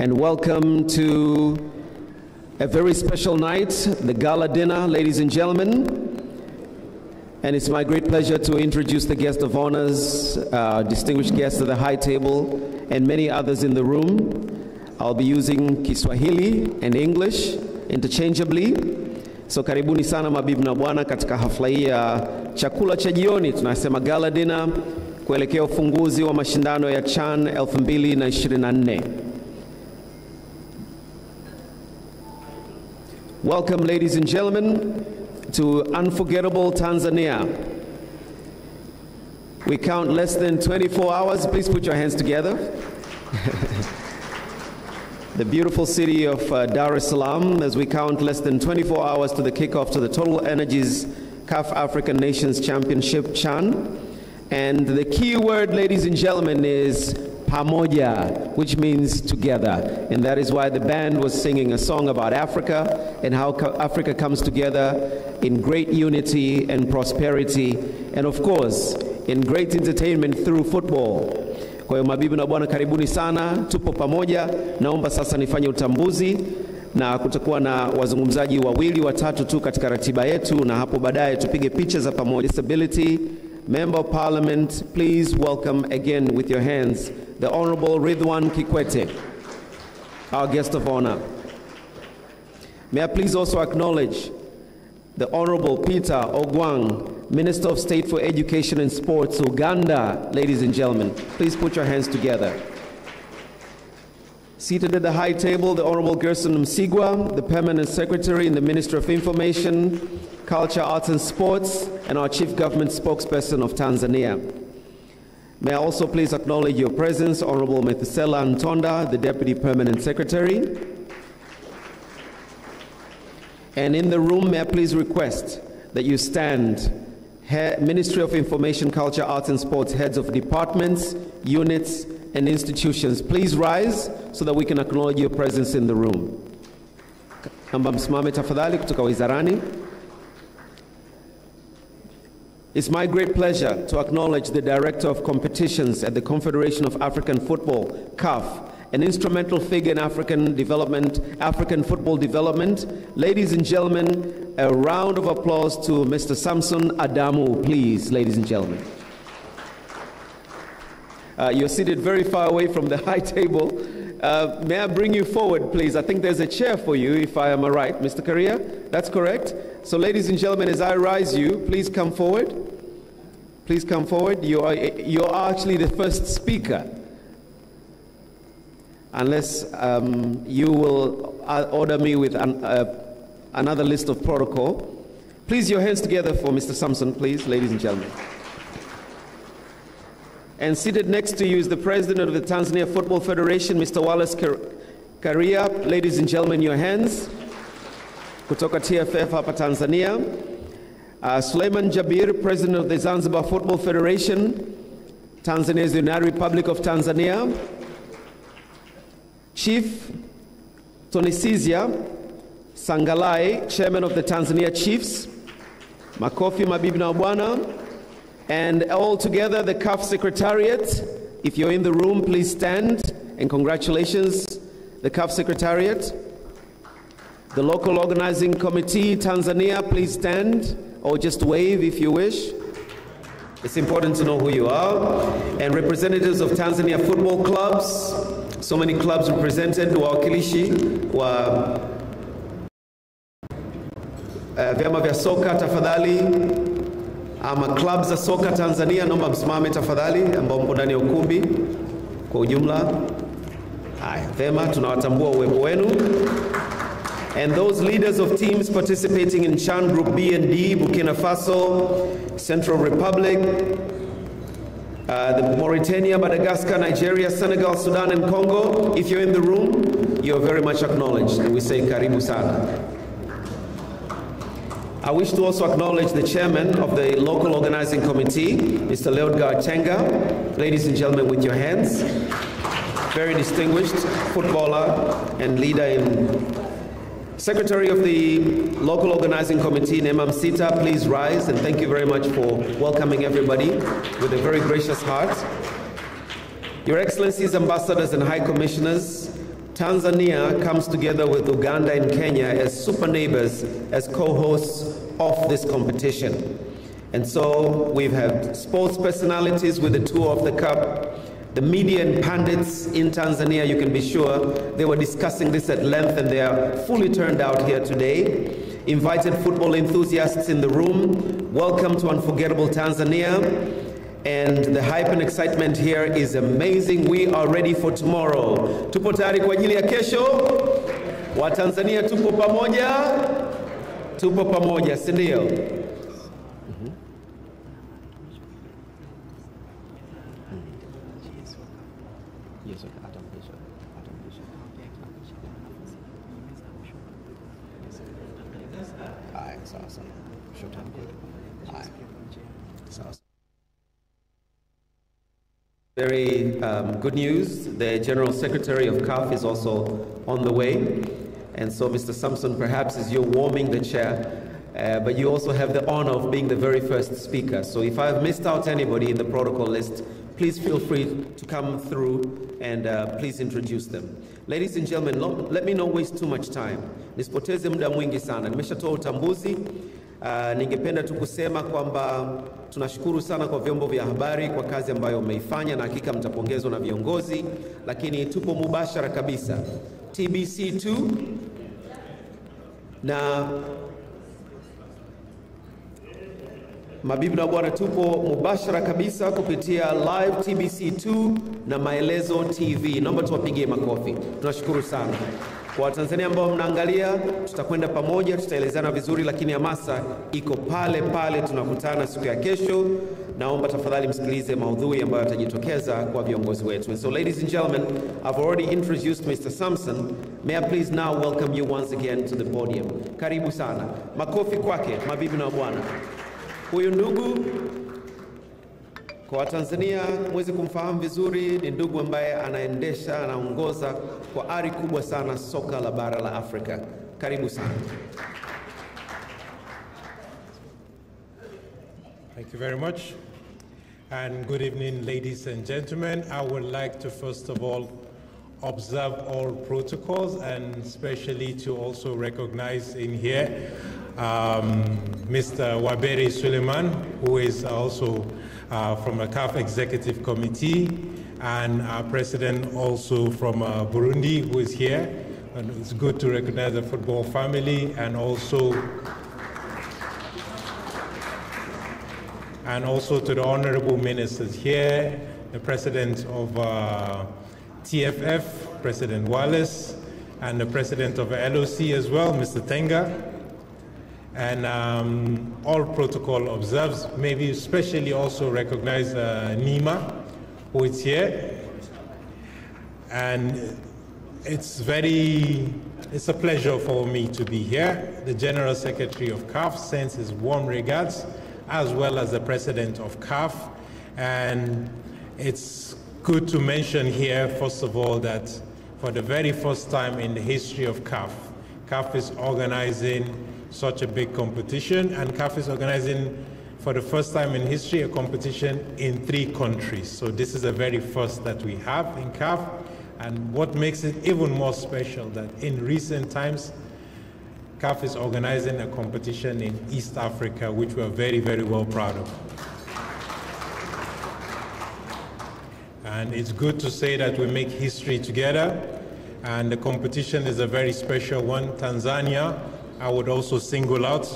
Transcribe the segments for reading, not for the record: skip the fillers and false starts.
and welcome to a very special night, the Gala dinner, ladies and gentlemen. And it's my great pleasure to introduce the guest of honors, distinguished guests at the high table, and many others in the room. I'll be using Kiswahili and English interchangeably. So karibuni sana mabibi na bwana katika hafla hii ya chakula cha jioni, tunasema Gala dinner, kuelekea ufunguzi wa mashindano ya CHAN 2024. Welcome, ladies and gentlemen, to unforgettable Tanzania. We count less than 24 hours. Please put your hands together. The beautiful city of Dar es Salaam, as we count less than 24 hours to the kickoff to the Total Energies CAF African Nations Championship, CHAN. And the key word, ladies and gentlemen, is Pamoja, which means together. And that is why the band was singing a song about Africa and how Africa comes together in great unity and prosperity, and of course, in great entertainment through football. Kwa hiyo mabibi na bwana, karibuni sana, tupo pamoja. Naomba sasa nifanye utambuzi, na kutakuwa na wazungumzaji wawili watatu tu katika ratiba yetu, na hapo baadaye tupige picha za pamoja. Disability Member of Parliament, please welcome again with your hands the Honorable Ridwan Kikwete, our guest of honor. May I please also acknowledge the Honorable Peter Ogwang, Minister of State for Education and Sports, Uganda. Ladies and gentlemen, please put your hands together. Seated at the high table, the Honorable Gerson Msigwa, the Permanent Secretary in the Ministry of Information, Culture, Arts and Sports, and our Chief Government Spokesperson of Tanzania. May I also please acknowledge your presence, Honorable Methuselah Ntonda, the Deputy Permanent Secretary. And in the room, may I please request that you stand, Ministry of Information, Culture, Arts and Sports, heads of departments, units, and institutions. Please rise so that we can acknowledge your presence in the room. Amba msimame tafadhali kutoka wizarani. It's my great pleasure to acknowledge the Director of Competitions at the Confederation of African Football, CAF, an instrumental figure in African football development. Ladies and gentlemen, a round of applause to Mr. Samson Adamu, please, ladies and gentlemen. You're seated very far away from the high table. May I bring you forward, please? I think there's a chair for you, if I am right. Mr. Korea, that's correct. So ladies and gentlemen, as I rise you, please come forward. Please come forward. You are actually the first speaker, unless you will order me with another list of protocol. Please, your hands together for Mr. Samson, please, ladies and gentlemen. And seated next to you is the President of the Tanzania Football Federation, Mr. Wallace Karia. Ladies and gentlemen, your hands. Kutoka TFF hapa Tanzania. Suleiman Jabir, President of the Zanzibar Football Federation, Tanzania's United Republic of Tanzania. Chief Tonisizia Sangalai, Chairman of the Tanzania Chiefs. Makofi mabibi na bwana. And all together, the CAF Secretariat. If you're in the room, please stand. And congratulations, the CAF Secretariat. The Local Organizing Committee, Tanzania, please stand. Or just wave if you wish. It's important to know who you are. And representatives of Tanzania football clubs. So many clubs represented. Wawakilishi wa vyama vya soka tafadhali. Ama clubs za soka Tanzania, naomba msimame tafadhali, ambao mpo ndani ya ukumbi kwa ujumla. Haya, vema, tunawatambua uwepo wenu. And those leaders of teams participating in CHAN Group B and D, Burkina Faso, Central Republic, the Mauritania, Madagascar, Nigeria, Senegal, Sudan, and Congo. If you're in the room, you're very much acknowledged. And we say Karibu sana. I wish to also acknowledge the chairman of the local organizing committee, Mr. Leodgar Chenga. Ladies and gentlemen, with your hands. Very distinguished footballer and leader in Secretary of the local organizing committee, Nemam Sita, please rise, and thank you very much for welcoming everybody with a very gracious heart. Your Excellencies, Ambassadors and High Commissioners, Tanzania comes together with Uganda and Kenya as super neighbors, as co-hosts of this competition. And so we've had sports personalities with the tour of the cup. The media and pundits in Tanzania, you can be sure, they were discussing this at length, and they are fully turned out here today. Invited football enthusiasts in the room. Welcome to Unforgettable Tanzania. And the hype and excitement here is amazing. We are ready for tomorrow. Tupo tayari kwa ajili ya kesho? Wa Tanzania tupo pamoja? Tupo pamoja, si ndio? Very good news. The General Secretary of CAF is also on the way. And so, Mr. Sampson, perhaps as you're warming the chair, but you also have the honor of being the very first speaker. So if I've missed out anybody in the protocol list, please feel free to come through and please introduce them. Ladies and gentlemen, let me not waste too much time. Nisipoteze muda mwingi sana. Nimeshatoa utambuzi. Ningependa tu kusema kwamba tunashukuru sana kwa vyombo vya habari kwa kazi ambayo umeifanya, na hakika mtapongezwa na viongozi, lakini tupo mubashara kabisa TBC2 na mabibi na bwana, tupo mubashara kabisa kupitia live TBC2 na Maelezo TV. Naomba tuwapigie makofi. Tunashukuru sana. Kwa Watanzania ambao mnaangalia, tutakwenda pamoja, tutaelezana vizuri, lakini hamasa iko pale pale. Tunakutana siku ya kesho. Naomba tafadhali msikilize maudhui ambayo yatajitokeza kwa viongozi wetu. And so, ladies and gentlemen, I've already introduced Mr. Sampson. May I please now welcome you once again to the podium. Karibu sana. Makofi kwake, mabibi na bwana. Huyu ndugu kwa Watanzania mweze kumfahamu vizuri, ni ndugu ambaye anaongoza kwa ari kubwa sana soka la bara la Afrika. Karibu sana. Thank you very much. And good evening, ladies and gentlemen. I would like to first of all observe all protocols, and especially to also recognize in here Mr. Waberi Suleiman, who is also from a CAF Executive Committee, and our President also from Burundi, who is here. And it's good to recognize the football family, and also to the honorable ministers here, the President of TFF, President Wallace, and the President of LOC as well, Mr. Tenga. And all protocol observes, maybe especially also recognize Nima, who is here. And it's a pleasure for me to be here. The General Secretary of CAF sends his warm regards, as well as the President of CAF. And it's good to mention here, first of all, that for the very first time in the history of CAF, CAF is organizing such a big competition, and CAF is organizing for the first time in history a competition in 3 countries. So this is the very first that we have in CAF, and what makes it even more special that in recent times CAF is organizing a competition in East Africa, which we're very, very well proud of. And it's good to say that we make history together, and the competition is a very special one. Tanzania, I would also single out,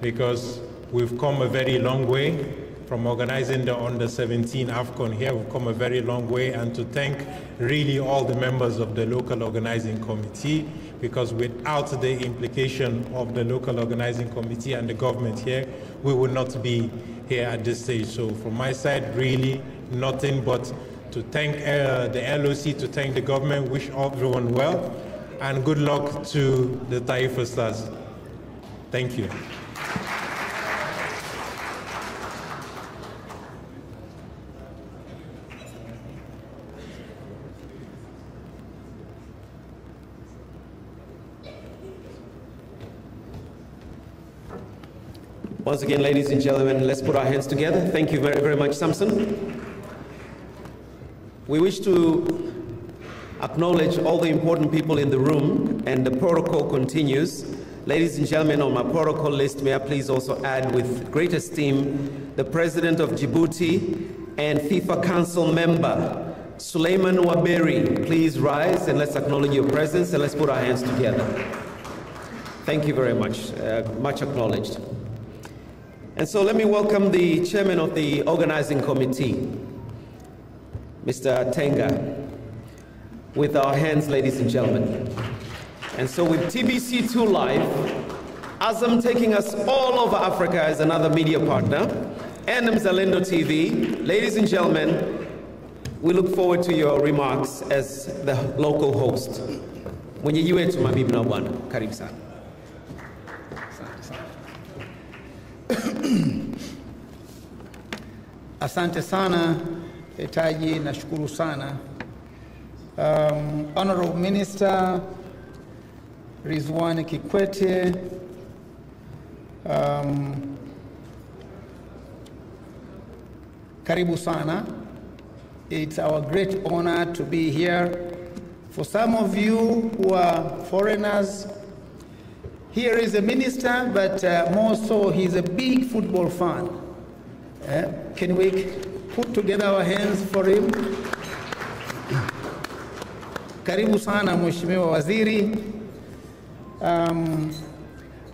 because we've come a very long way from organizing the Under-17 AFCON here. We've come a very long way, and to thank really all the members of the local organizing committee, because without the implication of the local organizing committee and the government here, we would not be here at this stage. So from my side, really nothing but to thank the LOC, to thank the government, wish everyone well, and good luck to the Taifa Stars. Thank you. Once again, ladies and gentlemen, let's put our hands together. Thank you very, very much, Samson. We wish to acknowledge all the important people in the room, and the protocol continues. Ladies and gentlemen, on my protocol list, may I please also add with great esteem the President of Djibouti and FIFA Council member, Suleiman Waberi. Please rise and let's acknowledge your presence, and let's put our hands together. Thank you very much. Much acknowledged. And so let me welcome the chairman of the organizing committee, Mr. Tenga. With our hands, ladies and gentlemen. And so with TBC2 Live, Azam taking us all over Africa as another media partner, and Mzalendo TV, ladies and gentlemen, we look forward to your remarks as the local host. Mwenyeji wetu mabibi na bwana, karibu sana. Asante sana, Etaji, nashukuru sana. Honorable Minister Rizwan Kikwete, Karibu sana. It's our great honor to be here. For some of you who are foreigners, here is a minister, but more so he's a big football fan. Can we put together our hands for him? Karibu sana Mheshimiwa Waziri.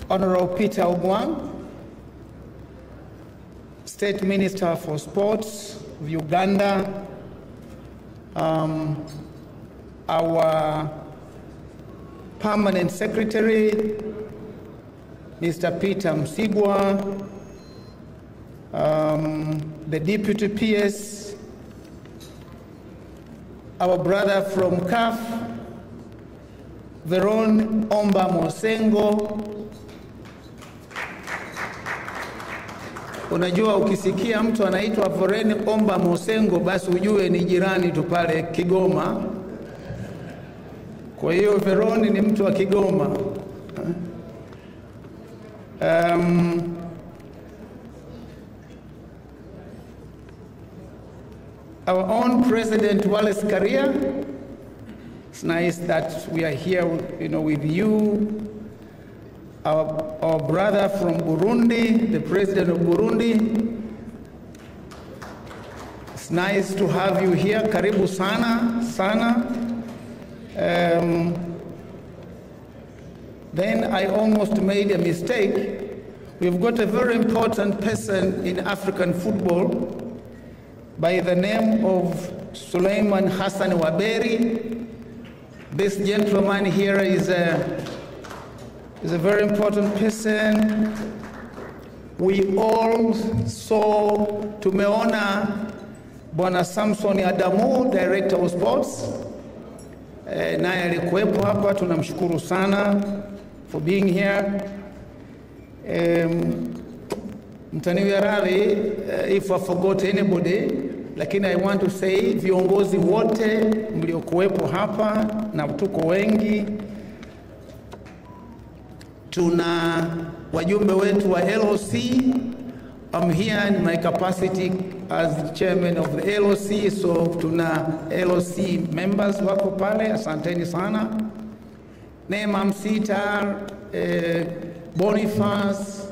Honorable Peter Ogwang, State Minister for Sports of Uganda. Our Permanent Secretary, Mr. Peter Msigwa, the Deputy PS, our brother from CAF, Veron Omba Mosengo. Unajua ukisikia mtu anaitwa Veron Omba Mosengo, basi ujue ni jirani tu pale Kigoma. Kwa hiyo Veron ni mtu wa Kigoma. Our own President Wallace Karia. It's nice that we are here, with you. Our brother from Burundi, the President of Burundi. It's nice to have you here. Karibu sana, sana. Then I almost made a mistake. We've got a very important person in African football by the name of Suleiman Hassan Waberi. This gentleman here is a very important person. We all saw, tumeona Bwana Samson Adamu, Director of Sports. Naye alikuwepo hapa, tunamshukuru sana for being here. Mtaniwe radhi if I forgot anybody, lakini I want to say viongozi wote mliokuwepo hapa na tuko wengi. Tuna wajumbe wetu wa LOC. I'm here in my capacity as chairman of the LOC, so tuna LOC members wako pale, asanteni sana. Neema Msita, Boniface,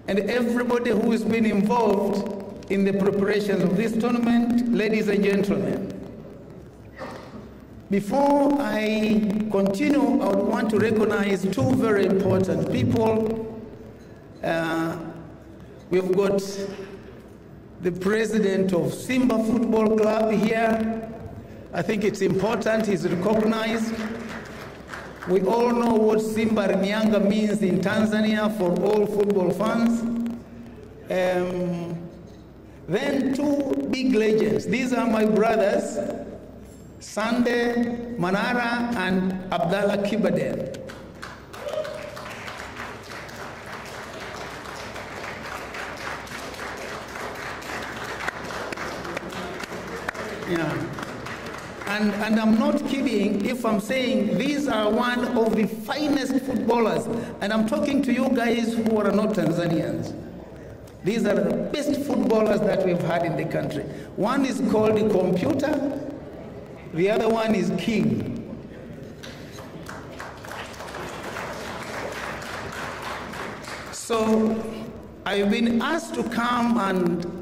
and everybody who has been involved in the preparations of this tournament, ladies and gentlemen. Before I continue, I would want to recognize two very important people. We've got the president of Simba Football Club here. I think it's important he's recognized. We all know what Simba Nyanga means in Tanzania for all football fans. Then two big legends. These are my brothers, Sande Manara and Abdallah Kibaden. Yeah. And I'm not kidding if I'm saying these are one of the finest footballers. And I'm talking to you guys who are not Tanzanians. These are the best footballers that we've had in the country. One is called the Computer, the other one is King. So I've been asked to come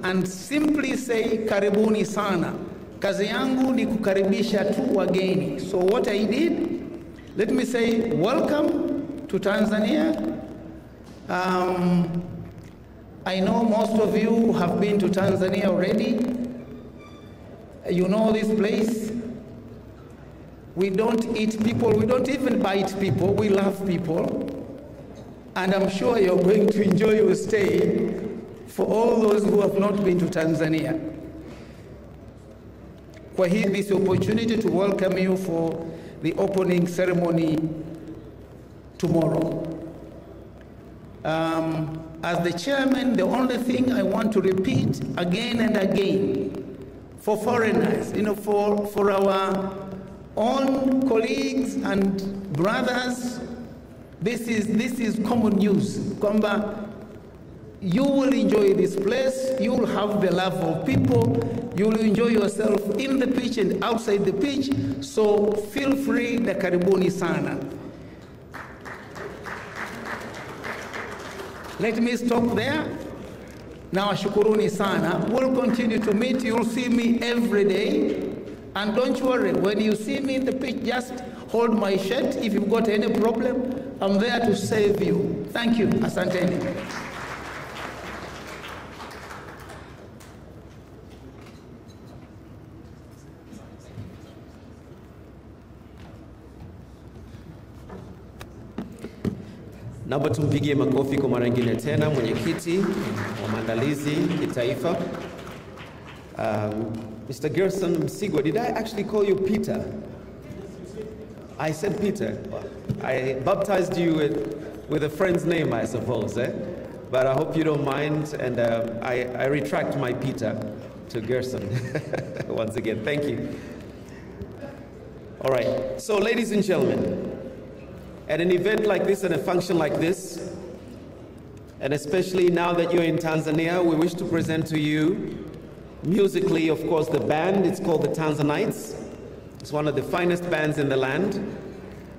and simply say karibuni sana. Kazi yangu ni kukaribisha tu wageni. So what I did, let me say welcome to Tanzania. I know most of you have been to Tanzania already. You know this place. We don't eat people, we don't even bite people, we love people. And I'm sure you're going to enjoy your stay for all those who have not been to Tanzania. For here, this opportunity to welcome you for the opening ceremony tomorrow. As the chairman, the only thing I want to repeat again and again, for foreigners, for our own colleagues and brothers, this is common news. Kwamba you will enjoy this place, you will have the love of people, you will enjoy yourself in the pitch and outside the pitch, so feel free, na karibuni sana. Let me stop there. Now, shukuruni sana. We'll continue to meet. You'll see me every day. And don't worry, when you see me in the pitch, just hold my shirt. If you've got any problem, I'm there to save you. Thank you. Asanteni. Naomba tumpigie makofi kwa mara nyingine tena mwenyekiti wa maandalizi kitaifa. Mr. Gerson Msigwa, did I actually call you Peter? I said Peter. I baptized you with a friend's name, I suppose, eh? But I hope you don't mind, and I retract my Peter to Gerson. Once again, thank you. All right, so ladies and gentlemen, at an event like this and a function like this, and especially now that you're in Tanzania, we wish to present to you musically, of course, the band. It's called the Tanzanites. It's one of the finest bands in the land.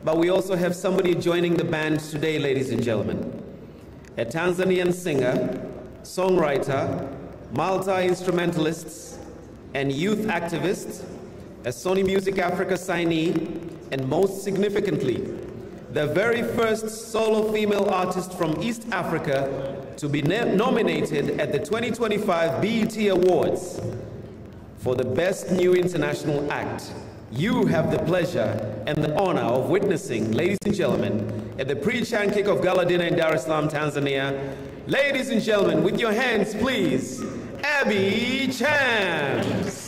But we also have somebody joining the band today, ladies and gentlemen. A Tanzanian singer, songwriter, multi-instrumentalist, and youth activist, a Sony Music Africa signee, and most significantly, the very first solo female artist from East Africa to be nominated at the 2025 BET Awards for the Best New International Act. You have the pleasure and the honor of witnessing, ladies and gentlemen, at the pre-Chan kick-off Gala dinner in Dar es Salaam, Tanzania. Ladies and gentlemen, with your hands, please, Abby Chams.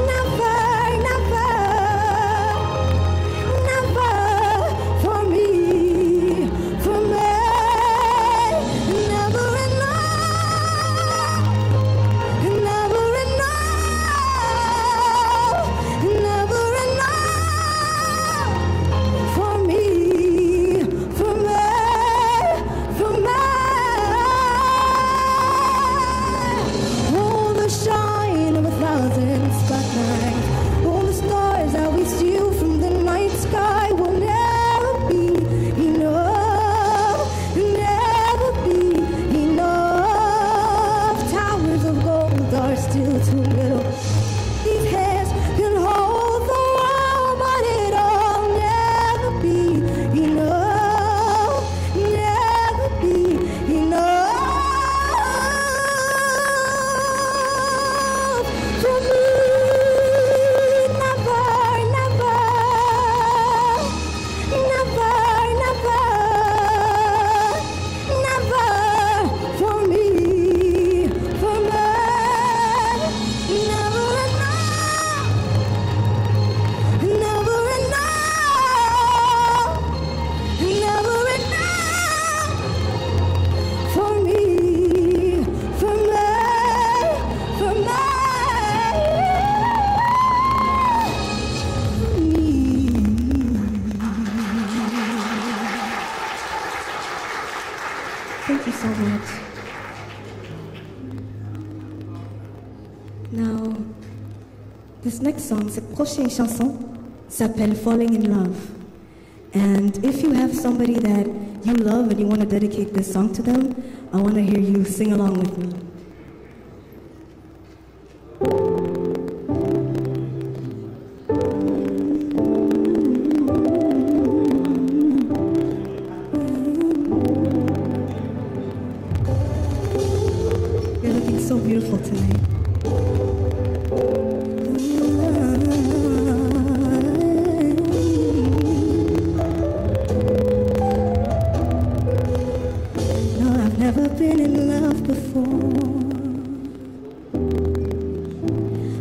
Never too little. These hands can hold the world, but it'll never be enough. Never be enough for me. Never, never, never, never, never for me, for me. Never enough, never enough, never enough for me, for me, for me. Thank you so much. Now, this next song, cette prochaine chanson s'appelle Falling in Love. And if you have somebody that you love and you want to dedicate this song to them, I want to hear you sing along with me. You're looking so beautiful tonight. No, I've never been in love before,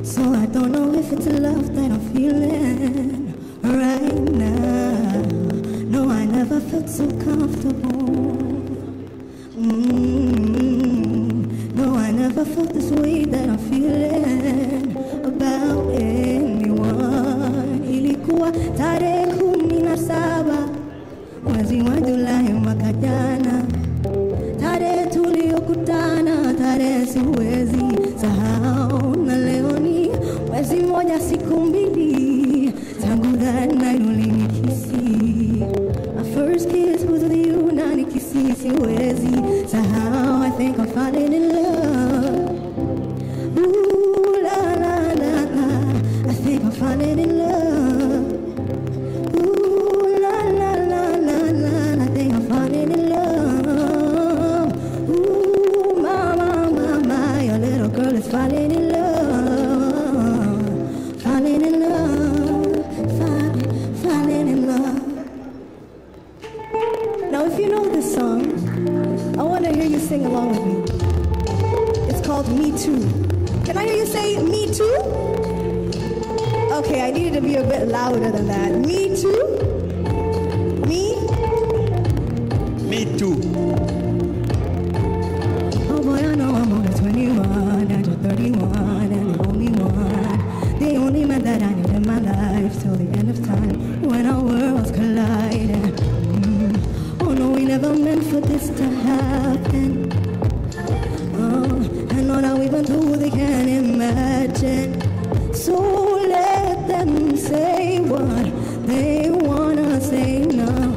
so I don't know if it's a love that I'm feeling right now. No, I never felt so comfortable. No, I never felt this way that I'm feeling about anyone. Ilikuwa tarehe 17 mwezi wa Julai mwaka jana, tarehe tuliyokutana, tarehe siwezi sahau, na leo ni mwezi mmoja siku mbili tangu that night ulinikisi. My first kiss was with you, na nikisi siwezi sahau. I think I'm falling in love. Ooh, la la la la, I think I'm falling in love. Ooh, la la la la la, I think I'm falling in love. Ooh, mama, mama, your little girl is falling in love. Falling in love, falling in love. Now, if you know this song, I want to hear you sing along with me. It's called Me Too. Can I hear you say Me Too? Okay, I needed to be a bit louder than that. Me too? Me? Me too. Oh boy, I know I'm only 21 and you're 31 and the only one. The only man that I need in my life till the end of time, when our worlds collide. Oh no, we never meant for this to happen. And all that we've been through, they can't imagine. So let them say what they wanna say now.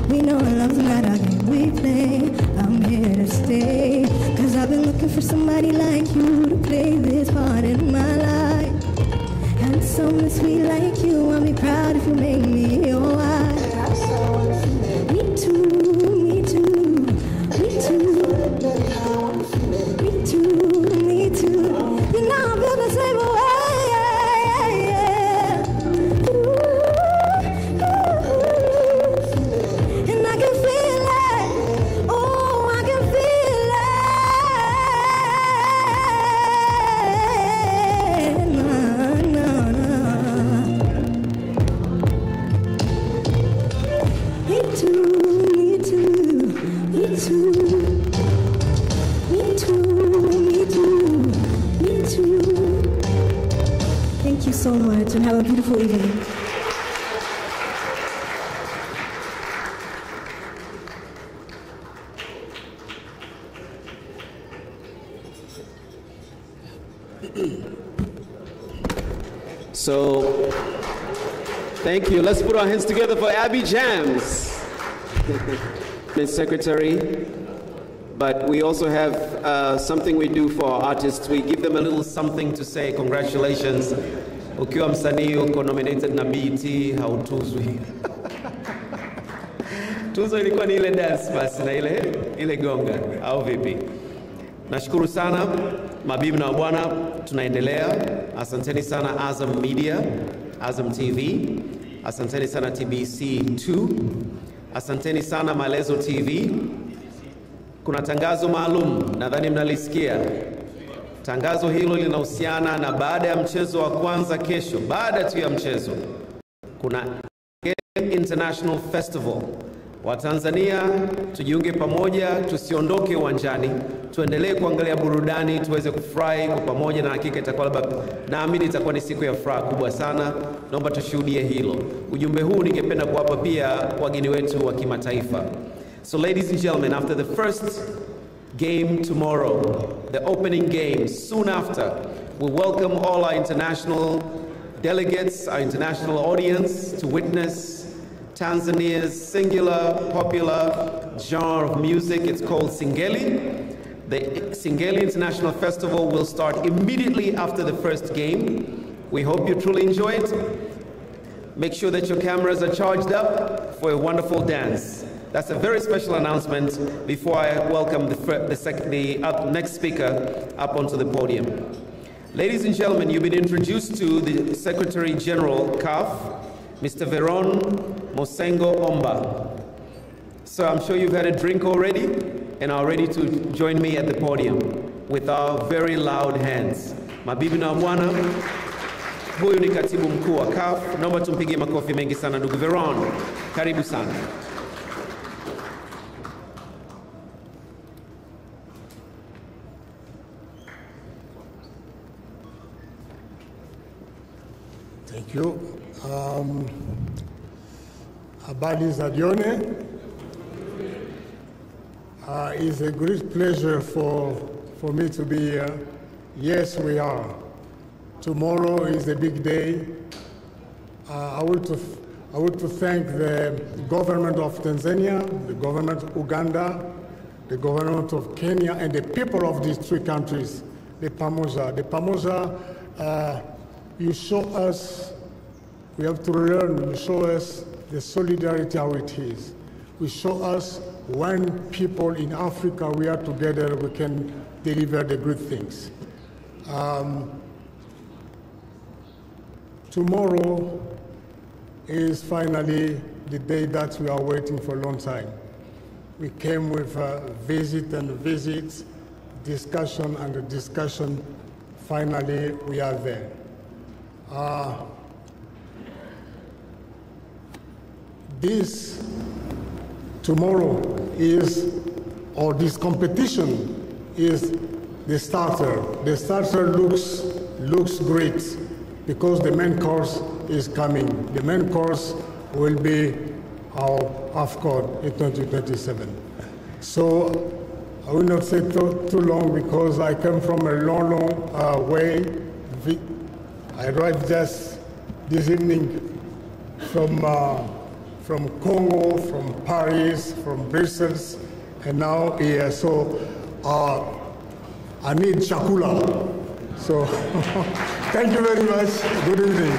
We know love's not a game we play. I'm here to stay, 'cause I've been looking for somebody like you to play this part in my life. And someone sweet like you, I'll be proud if you make me your wife. Me too, me too, me too. Me too, me too. You know I'm feeling the same way. And I can feel it. Oh, I can feel it. No, no, no. Me too, me too, me too. Me too, me too, me too. Thank you so much and have a beautiful evening. So, thank you. Let's put our hands together for Abby Jams. Ms. Secretary, but we also have something we do for our artists. We give them a little something to say congratulations. Ukiwa msanii uko nominated na BET hautuzwi. Tuzo ilikuwa ni ile dance basi na ile gonga au vipi? Nashukuru sana mabibi na bwana, tunaendelea. Asanteni sana Azam Media, Azam TV. Asanteni sana TBC2. Asanteni sana Maelezo TV. Kuna tangazo maalum, nadhani mnalisikia. Tangazo hilo linahusiana na baada ya mchezo wa kwanza kesho, baada tu ya mchezo, kuna Gala International Festival. Wa Tanzania tujiunge pamoja, tusiondoke uwanjani, tuendelee kuangalia burudani, tuweze kufurahi kwa pamoja, na hakika itakuwa naamini itakuwa ni siku ya furaha kubwa sana. Naomba tushuhudie hilo. Ujumbe huu ningependa kuwapa pia wageni wetu wa kimataifa. So ladies and gentlemen, after the first game tomorrow, the opening game soon after, we welcome all our international delegates, our international audience to witness Tanzania's singular, popular genre of music. It's called Singeli. The Singeli International Festival will start immediately after the first game. We hope you truly enjoy it. Make sure that your cameras are charged up for a wonderful dance. That's a very special announcement before I welcome the next speaker up onto the podium. Ladies and gentlemen, you've been introduced to the Secretary General, CAF, Mr. Veron Mosengo Omba. So I'm sure you've had a drink already and are ready to join me at the podium with our very loud hands. Mabibi na bwana, huyu ni katibu mkuu wa CAF. Naomba tumpigie makofi mengi sana ndugu Veron. Karibu sana. Thank you. Habari za jioni. It's a great pleasure for me to be here. Yes, we are. Tomorrow is a big day. I want to thank the government of Tanzania, the government of Uganda, the government of Kenya, and the people of these three countries, the Pamoja. The Pamoja, you show us, we have to learn, you show us the solidarity how it is. We show us when people in Africa, we are together, we can deliver the good things. Tomorrow is finally the day that we are waiting for a long time. We came with visits, discussion and discussion. Finally, we are there. This tomorrow is, or this competition is the starter. The starter looks great because the main course is coming. The main course will be our AFCON in 2027. So I will not say too long because I come from a long way. I arrived just this evening from Congo, from Paris, from Brussels, and now here. So I need chakula. So thank you very much. Good evening.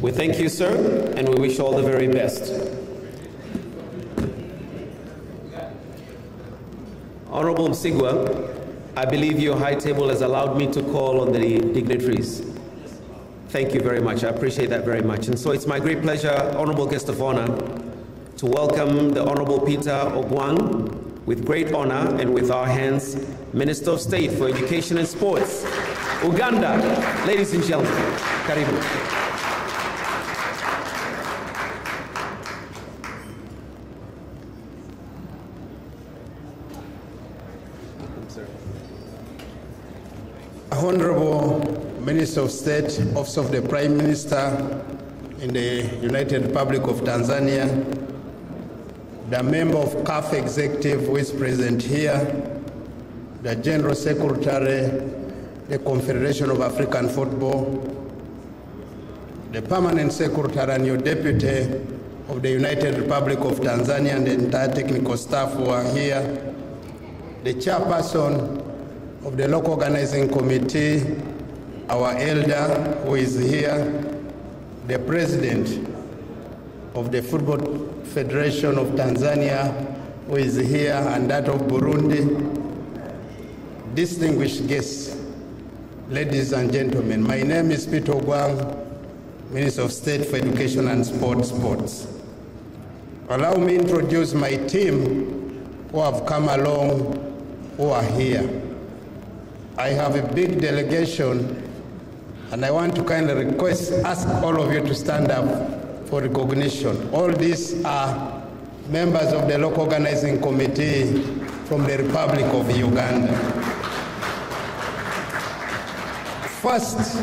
We thank you, sir, and we wish you all the very best. Honorable Msigwa, I believe your high table has allowed me to call on the dignitaries. Thank you very much. I appreciate that very much. And so it's my great pleasure, Honorable Guest of Honor, to welcome the Honorable Peter Ogwang with great honor and with our hands, Minister of State for Education and Sports, Uganda. Ladies and gentlemen, Karibu. Honorable Minister of State, Office of the Prime Minister in the United Republic of Tanzania, the member of CAF Executive who is present here, the General Secretary, the Confederation of African Football, the Permanent Secretary and your Deputy of the United Republic of Tanzania and the entire technical staff who are here, the Chairperson of the Local Organizing Committee, our elder who is here, the President of the Football Federation of Tanzania who is here, and that of Burundi, distinguished guests, ladies and gentlemen. My name is Peter Ogwang, Minister of State for Education and Sports. Allow me to introduce my team who have come along, who are here. I have a big delegation, and I want to kindly ask all of you to stand up for recognition. All these are members of the Local Organizing Committee from the Republic of Uganda. First,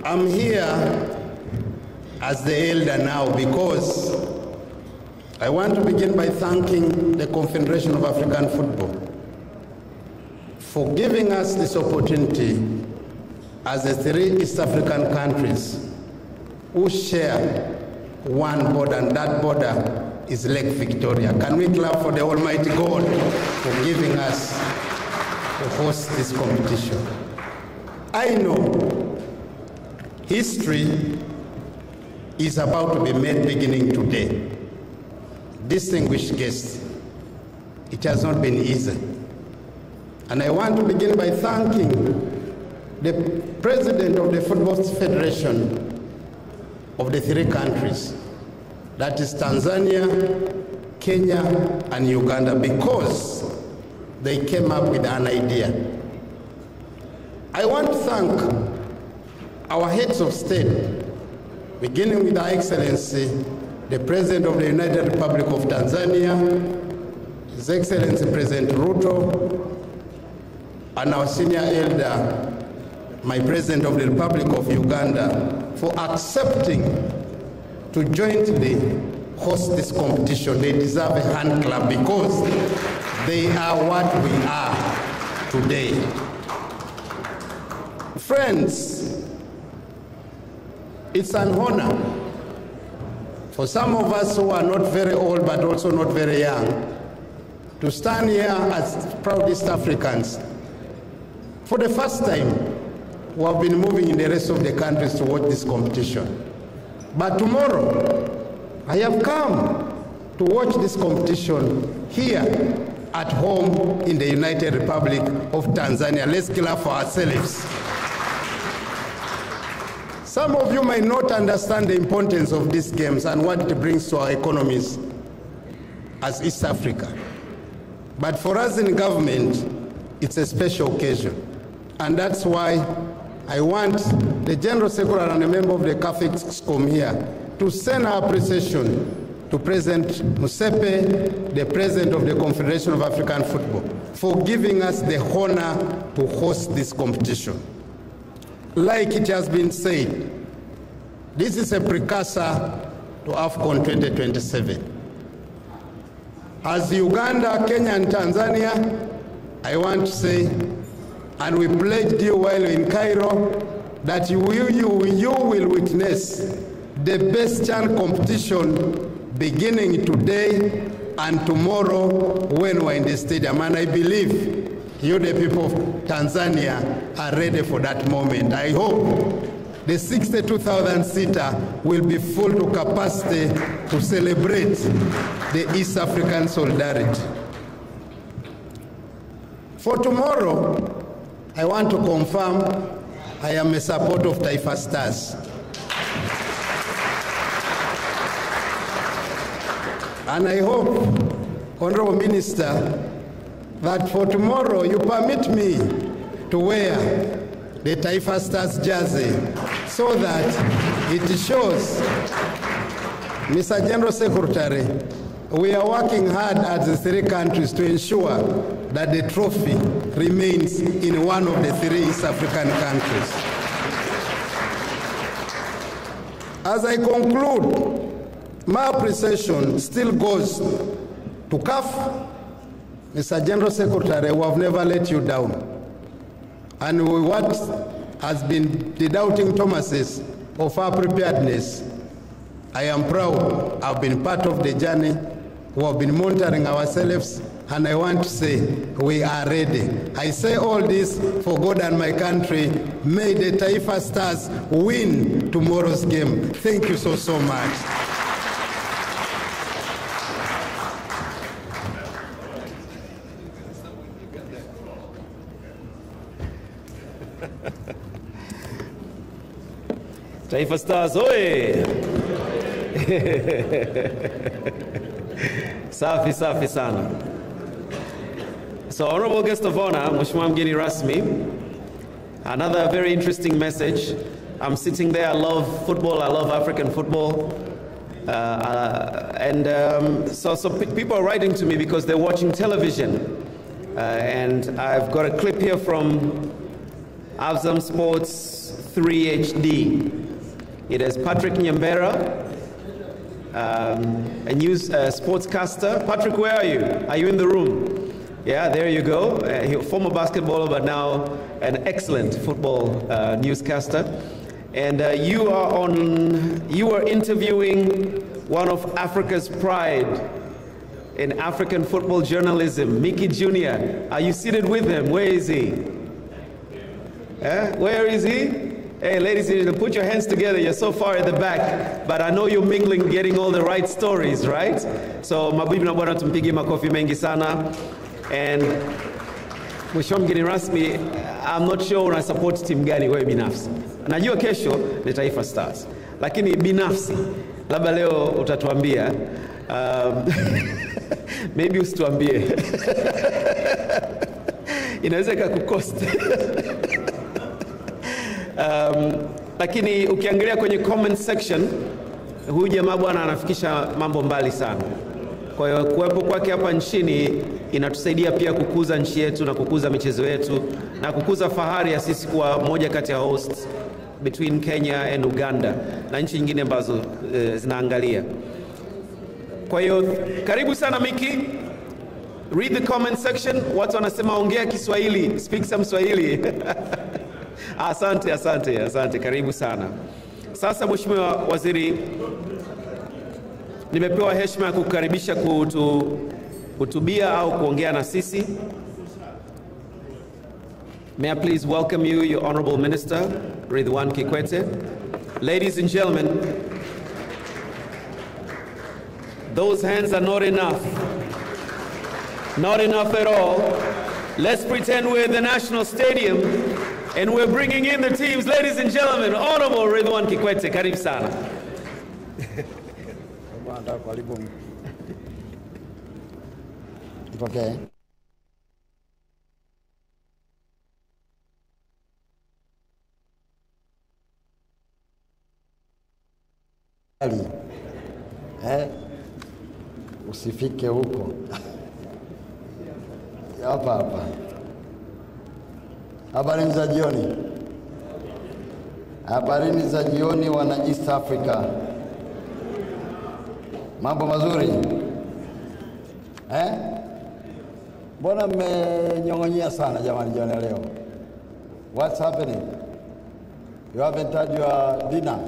I'm here as the elder now because I want to begin by thanking the Confederation of African Football for giving us this opportunity as the 3 East African countries who share one border, and that border is Lake Victoria. Can we clap for the Almighty God for giving us to host this competition? I know history is about to be made beginning today. Distinguished guests, it has not been easy. And I want to begin by thanking the President of the Football Federation of the 3 countries, that is Tanzania, Kenya, and Uganda, because they came up with an idea. I want to thank our heads of state, beginning with Her Excellency, the President of the United Republic of Tanzania, His Excellency President Ruto, and our senior elder, my President of the Republic of Uganda, for accepting to jointly host this competition. They deserve a hand clap because they are what we are today. Friends, it's an honor for some of us who are not very old but also not very young to stand here as proud East Africans for the first time who have been moving in the rest of the countries to watch this competition. But tomorrow, I have come to watch this competition here at home in the United Republic of Tanzania. Let's clap for ourselves. Some of you might not understand the importance of these games and what it brings to our economies as East Africa. But for us in government, it's a special occasion. And that's why I want the General Secretary and a member of the CAF here to send our appreciation to President Musepe, the President of the Confederation of African Football, for giving us the honor to host this competition. Like it has been said, this is a precursor to AFCON 2027. As Uganda, Kenya, and Tanzania, I want to say, and we pledged you while in Cairo, that you will witness the best chance competition beginning today and tomorrow when we're in the stadium. And I believe you, the people of Tanzania, are ready for that moment. I hope the 62,000 seater will be full to capacity to celebrate the East African solidarity. For tomorrow, I want to confirm I am a supporter of Taifa Stars. And I hope, Honorable Minister, that for tomorrow you permit me to wear the Taifa Stars jersey so that it shows, Mr. General Secretary, we are working hard as the 3 countries to ensure that the trophy remains in one of the 3 East African countries. As I conclude, my appreciation still goes to CAF, Mr. General Secretary, who have never let you down. and what has been the doubting Thomases of our preparedness. I am proud I've been part of the journey. We have been monitoring ourselves, and I want to say we are ready. I say all this for God and my country. May the Taifa Stars win tomorrow's game. Thank you so, so much. Taifa Stars, oye! Safi, safi sana. So, honorable guest of honor, Mheshimiwa mgeni rasmi, another very interesting message. I'm sitting there, I love football, I love African football. So people are writing to me because they're watching television. And I've got a clip here from Avzam Sports 3 HD. It is Patrick Nyambera, a news sportscaster. Patrick, where are you? Are you in the room? Yeah, there you go. Former basketballer, but now an excellent football newscaster. And you are interviewing one of Africa's pride in African football journalism, Mickey Jr. Are you seated with him? Where is he? Where is he? Hey, ladies and gentlemen, put your hands together. You're so far at the back, but I know you're mingling, getting all the right stories, right? So, mabibi na bwana, tumpige makofi mengi sana. And Mheshimiwa mgeni rasmi, I'm not sure una support team gani wewe binafsi. Najua kesho ni Taifa Stars, lakini binafsi labda leo utatuambia. Maybe usituambie. Inaweza kukost. Lakini ukiangalia kwenye comment section, huyu jamaa bwana anafikisha mambo mbali sana. Kwa hiyo kuwepo kwake hapa nchini inatusaidia pia kukuza nchi yetu na kukuza michezo yetu na kukuza fahari ya sisi kuwa moja kati ya hosts between Kenya and Uganda na nchi nyingine ambazo zinaangalia. Kwa hiyo karibu sana Miki. Read the comment section. Watu wanasema ongea Kiswahili, speak some Swahili. Asante, asante, asante. Karibu sana. Sasa Mheshimiwa Waziri, nimepewa heshima ya kukaribisha kuhutubia au kuongea na sisi. May I please welcome you, your Honorable Minister, Ridwan Kikwete. Ladies and gentlemen, those hands are not enough. Not enough at all. Let's pretend we're in the National Stadium and we're bringing in the teams. Ladies and gentlemen, Honorable Ridwan Kikwete, karibu sana. Okay. Usifike huko. Hapa. Habari za jioni. Habari za jioni wana East Africa. Mambo mazuri. Mbona mmenyong'onyea sana jamani jioni leo? What's happening? You haven't had your dinner?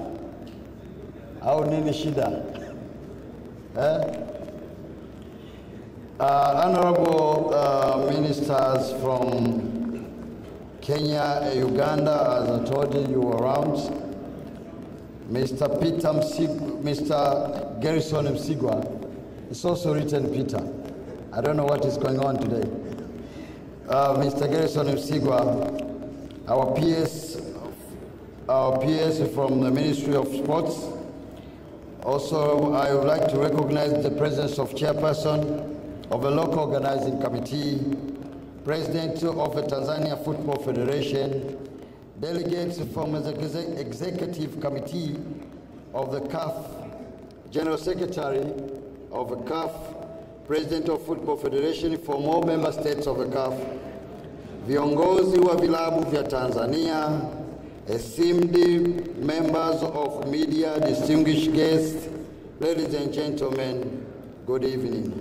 Au nini shida? Honorable ministers from Kenya, Uganda, as I told you were around. Mr. Mr. Garrison Msigwa. It's also written Peter. I don't know what is going on today. Mr. Garrison Msigwa, our PS from the Ministry of Sports. Also, I would like to recognize the presence of Chairperson of a local organizing committee, President of the Tanzania Football Federation, delegates from the Executive Committee of the CAF, General Secretary of the CAF, President of Football Federation from all member states of the CAF, viongozi wa vilabu vya Tanzania, esteemed members of media, distinguished guests, ladies and gentlemen, good evening.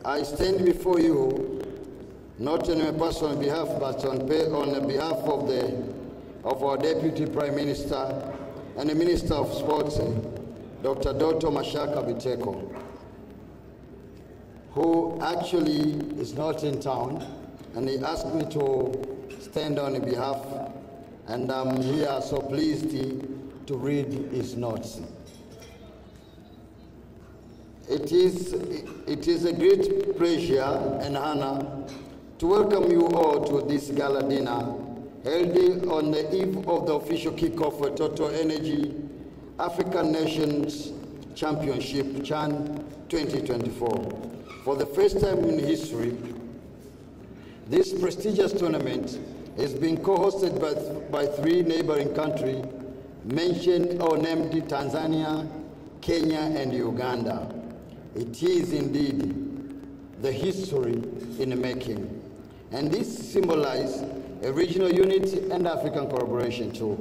I stand before you not on my personal behalf, but on behalf of our Deputy Prime Minister and the Minister of Sports, Dr. Doto Mashaka Biteko, who actually is not in town, and he asked me to stand on his behalf, and I'm here so pleased to read his notes. It is a great pleasure and honor to welcome you all to this gala dinner held on the eve of the official kickoff for Total Energy African Nations Championship, CHAN 2024. For the first time in history, this prestigious tournament is being co-hosted by 3 neighboring countries mentioned or named Tanzania, Kenya, and Uganda. It is indeed the history in the making. And this symbolizes a regional unity and African collaboration too.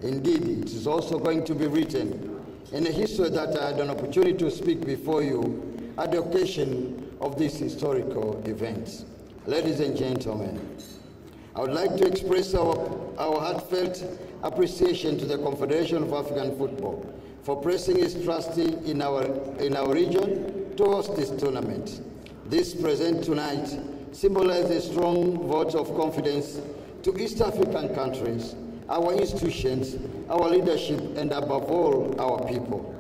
Indeed, it is also going to be written in a history that I had an opportunity to speak before you at the occasion of this historical event. Ladies and gentlemen, I would like to express our heartfelt appreciation to the Confederation of African Football for placing its trust in our region to host this tournament. This present tonight symbolizes a strong vote of confidence to East African countries, our institutions, our leadership, and above all, our people.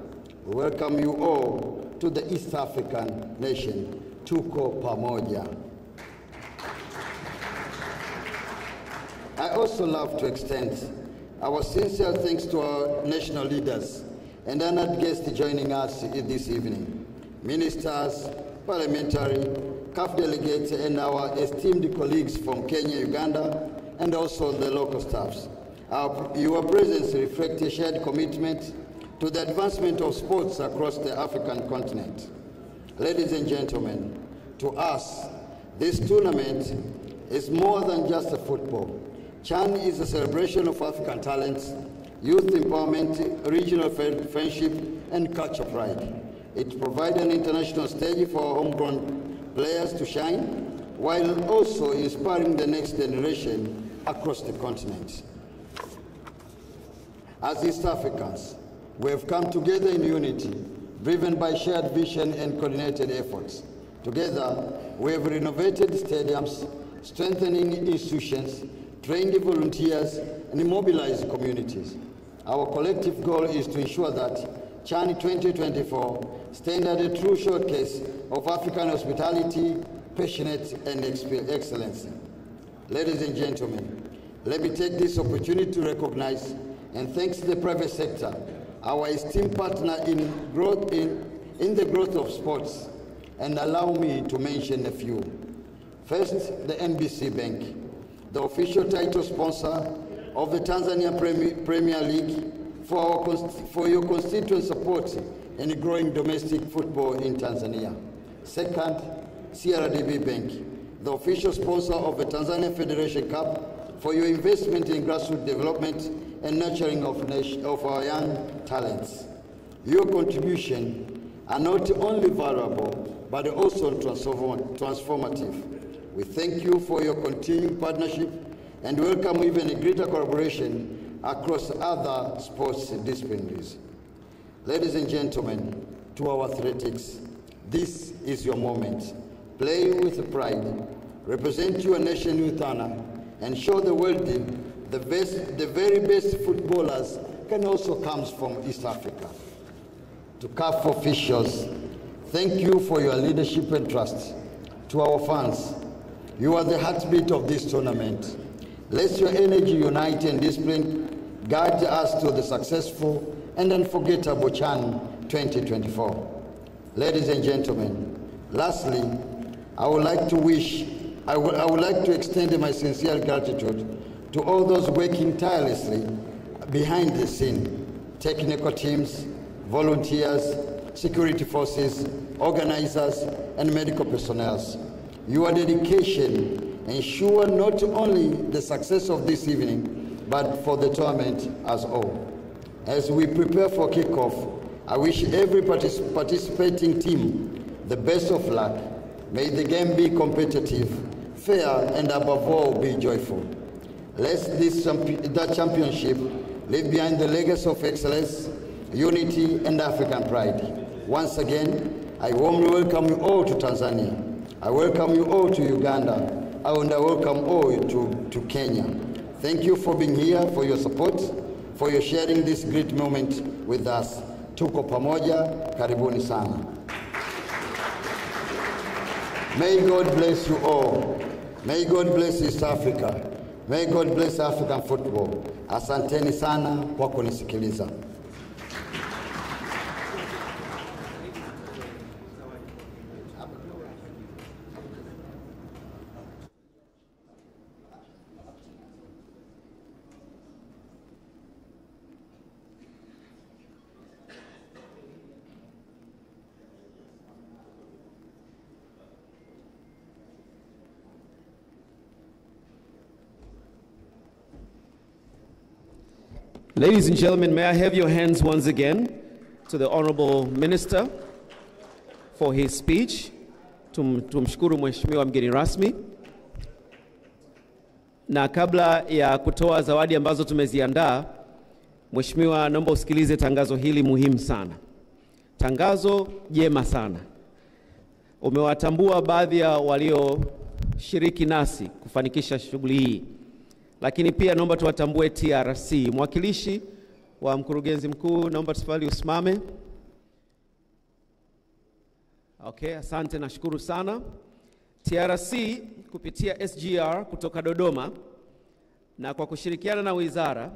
We welcome you all to the East African nation, Tuko Pamoja. I also love to extend our sincere thanks to our national leaders and honored guests joining us this evening, ministers, parliamentary, CAF delegates, and our esteemed colleagues from Kenya, Uganda, and also the local staffs. Your presence reflects a shared commitment to the advancement of sports across the African continent. Ladies and gentlemen, to us, this tournament is more than just a football. CHAN is a celebration of African talents, youth empowerment, regional friendship, and culture pride. It provides an international stage for our homegrown players to shine, while also inspiring the next generation across the continent. As East Africans, we have come together in unity, driven by shared vision and coordinated efforts. Together, we have renovated stadiums, strengthening institutions, trained volunteers, and mobilized communities. Our collective goal is to ensure that CHAN 2024 stands as a true showcase of African hospitality, passionate, and excellence. Ladies and gentlemen, let me take this opportunity to recognize and thank the private sector, our esteemed partner in the growth of sports, and allow me to mention a few. First, the NBC Bank, the official title sponsor of the Tanzania Premier League, for your constituent support in growing domestic football in Tanzania. Second, CRDB Bank, the official sponsor of the Tanzania Federation Cup, for your investment in grassroots development and nurturing of our young talents. Your contribution are not only valuable, but also transformative. We thank you for your continued partnership and welcome even a greater collaboration across other sports disciplines. Ladies and gentlemen, to our athletics, this is your moment. Play with pride, represent your nation with honor, and show the world the very best footballers can also come from East Africa. To CAF officials, thank you for your leadership and trust. To our fans, you are the heartbeat of this tournament. Let your energy unite and discipline guide us to the successful and unforgettable CHAN 2024. Ladies and gentlemen, lastly, I would like to extend my sincere gratitude to all those working tirelessly behind the scene, technical teams, volunteers, security forces, organizers, and medical personnel. Your dedication ensure not only the success of this evening, but for the tournament as a whole. As we prepare for kickoff, I wish every participating team the best of luck. May the game be competitive, fair, and above all, be joyful. Let that championship leave behind the legacy of excellence, unity, and African pride. Once again, I warmly welcome you all to Tanzania. I welcome you all to Uganda, and I welcome all to Kenya. Thank you for being here, for your support, for your sharing this great moment with us. Tuko pamoja, karibuni sana. May God bless you all. May God bless East Africa. May God bless African football. Asanteni sana kwa kunisikiliza. Ladies and gentlemen, may I have your hands once again to the Honorable Minister for his speech. Tumshukuru Mheshimiwa mgeni rasmi. Na kabla ya kutoa zawadi ambazo tumeziandaa, Mheshimiwa, naomba usikilize tangazo hili muhimu sana. Tangazo jema sana. Umewatambua baadhi ya walioshiriki nasi kufanikisha shughuli hii. Lakini pia naomba tuwatambue TRC. Mwakilishi wa mkurugenzi mkuu, naomba tafadhali usimame. Okay, asante, nashukuru sana. TRC kupitia SGR kutoka Dodoma na kwa kushirikiana na Wizara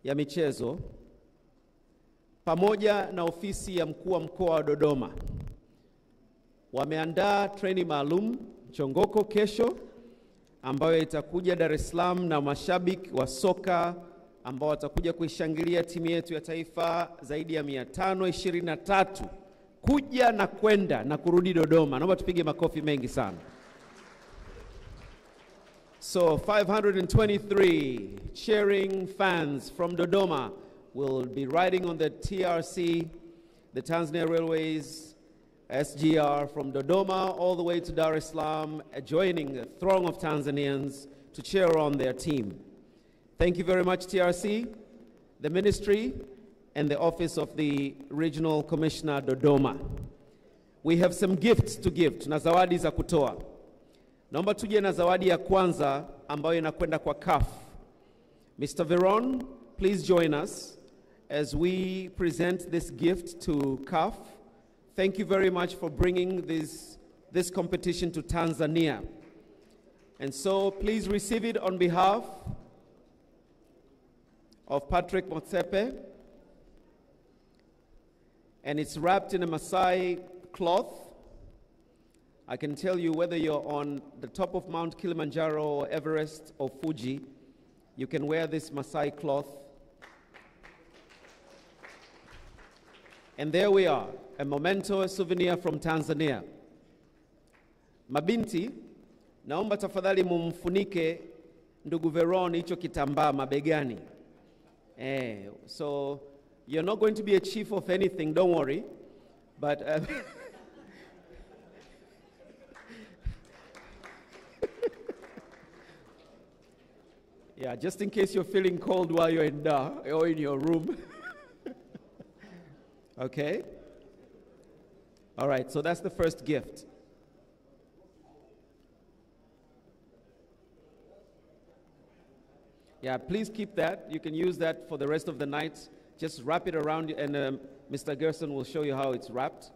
ya Michezo pamoja na ofisi ya mkuu wa mkoa wa Dodoma wameandaa training maalum Chongoko kesho, ambayo itakuja Dar es Salaam na mashabiki wa soka ambao watakuja kuishangilia timu yetu ya taifa zaidi ya 523 kuja na kwenda na kurudi Dodoma. Naomba tupige makofi mengi sana. So 523 cheering fans from Dodoma will be riding on the TRC, the Tanzania Railways SGR from Dodoma all the way to Dar es Salaam, joining a throng of Tanzanians to cheer on their team. Thank you very much, TRC, the ministry, and the office of the Regional Commissioner Dodoma. We have some gifts to give. Tuna zawadi za kutoa. Naomba tuje na zawadi ya kwanza ambayo inakwenda kwa CAF. Mr. Veron, please join us as we present this gift to CAF. Thank you very much for bringing this competition to Tanzania. And so please receive it on behalf of Patrick Motsepe. And it's wrapped in a Maasai cloth. I can tell you, whether you're on the top of Mount Kilimanjaro or Everest or Fuji, you can wear this Maasai cloth. And there we are, a memento, a souvenir from Tanzania. Mabinti, naomba tafadhali mumfunike ndugu Veron hicho kitambaa mabegani. So you're not going to be a chief of anything, don't worry. But yeah, just in case you're feeling cold while you're in or in your room. Okay? All right, so that's the first gift. Yeah, please keep that. You can use that for the rest of the night. Just wrap it around, and Mr. Gerson will show you how it's wrapped.